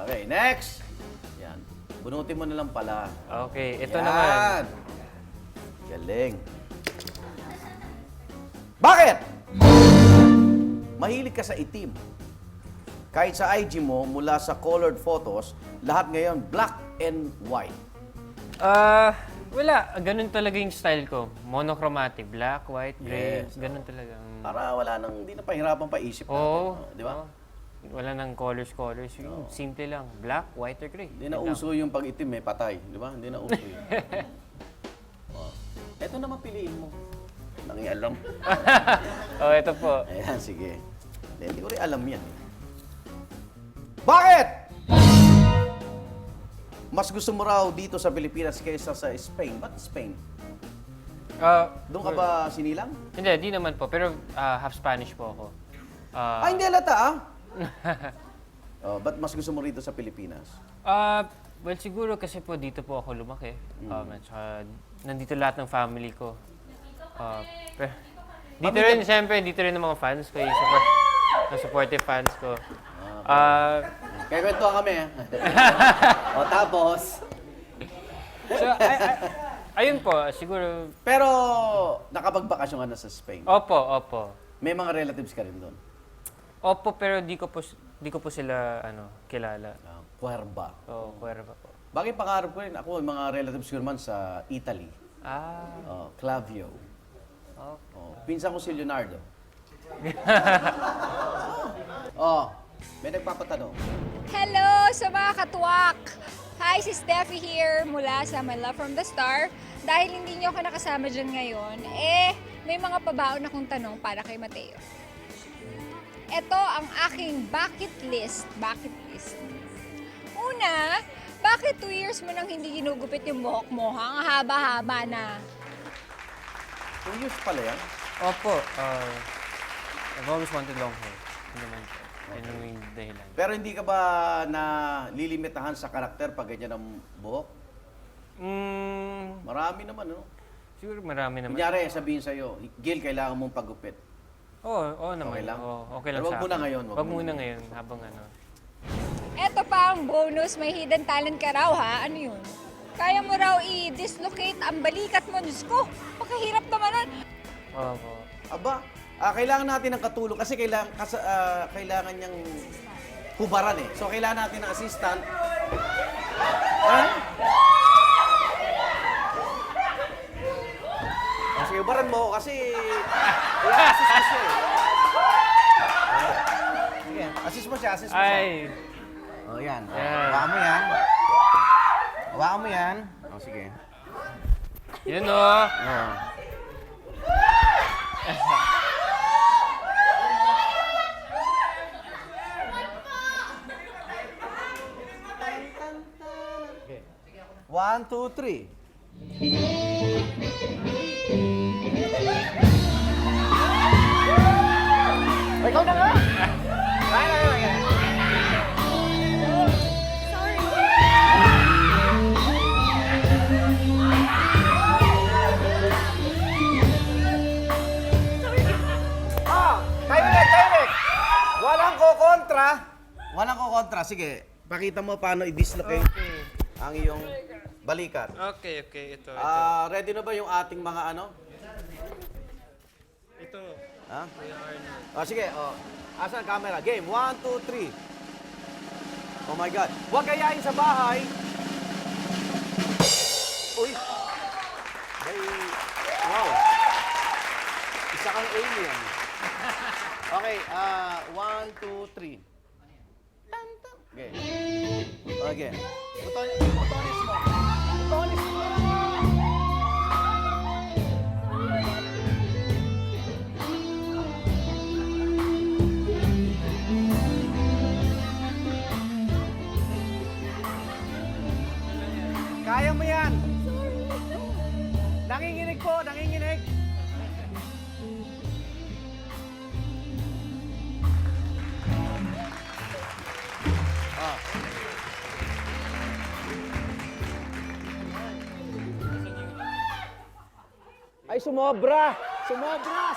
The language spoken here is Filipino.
Okay, next. Yan. Bunutin mo na lang pala. Okay, ito Yan. naman. Galing. Bakit? Mahilig ka sa itim. Kahit sa IG mo, mula sa colored photos, lahat ngayon black and white. Wala. Ganun talaga yung style ko. Monochromatic. Black, white, gray. Yes. Ganun talaga. Para wala nang, hindi na pahirapan pa isip natin. Oo. Di ba? Oo. Wala nang colors. Yung simple lang. Black, white, or gray. Hindi na uso yung pag-itim, may patay. Di ba? Hindi na uso yun. Ito naman piliin mo. Nangialam. Ito po. Ayan, sige. Hindi ko rin alam yan. Bakit? Mas gusto mo raw dito sa Pilipinas kaysa sa Spain. Ba't Spain? Doon ka ba sinilang? Hindi, di naman po. Pero half Spanish po ako. Hindi halata ba't mas gusto mo rito sa Pilipinas? Well, siguro kasi po dito po ako lumaki. At saka nandito lahat ng family ko. Pero, dito rin, siyempre, dito rin ang mga fans ko. Yung supportive fans ko. Kaya kwentuhan kami. O tapos? So, ayun po, siguro... Pero nakapagbakasyon ka na sa Spain. Opo. May mga relatives ka rin doon. Opo, pero di ko po sila kilala. Cuerva. Cuerva po. Bakit pangarap ko rin? Ako, yung mga relatives ko naman sa Italy. Clavio. Pinsan ko si Leonardo. May nagpapatanong. Hello sa mga katuwak! Hi, si Steffi here mula sa My Love from the Star. Dahil hindi niyo ako nakasama dyan ngayon, may mga pabaon akong tanong para kay Mateo. Ito ang aking bucket list. Una, bakit 2 years mo nang hindi ginugupit yung buhok mo? Ang haba-haba na. 2 years pala yan? Opo. I've always wanted long hair. Yun naman po. Yun ang yung dahilan. Pero hindi ka ba na lilimitahan sa karakter pag ganyan ang buhok? Marami naman, no? Siguro marami naman. Kunyari, sabihin sa'yo, Gil, kailangan mong pagupit. Oo naman. Okay lang? Okay lang Pero sa wag muna akin. ngayon, Wag muna ngayon, habang Ito pa ang bonus, may hidden talent ka raw ha? Ano yun? Kaya mo raw i-dislocate ang balikat mo. Diyos ko, pakahirap naman nun. Opo. Aba, kailangan natin ng katulong kasi kailangan niyang hubaran eh. So, kailangan natin ng assistant. Sige, hubaran mo kasi kailangan assist mo siya eh. Sige, assist mo siya. Ay! Yan. Yan. Hawakan mo yan. Hawakan mo yan. Sige. Yun o! Okay. 1, 2, 3. Ikaw na nga! Timing! Walang kokontra. Sige, pakita mo paano i-dislocate ang iyong balikat. Okay. Ito. Ready na ba yung ating mga ano? Ito. Ha? Sige. Asan ang camera? Game. 1, 2, 3. Oh my God. Huwag gayahin sa bahay. Uy. Wow. Isa kang alien. Okay. 1, 2, 3. Okay. Okay. Butones mo. Kaya mo yan. Nanginginig po, nanginginig. Ay, sumobra! Sumobra!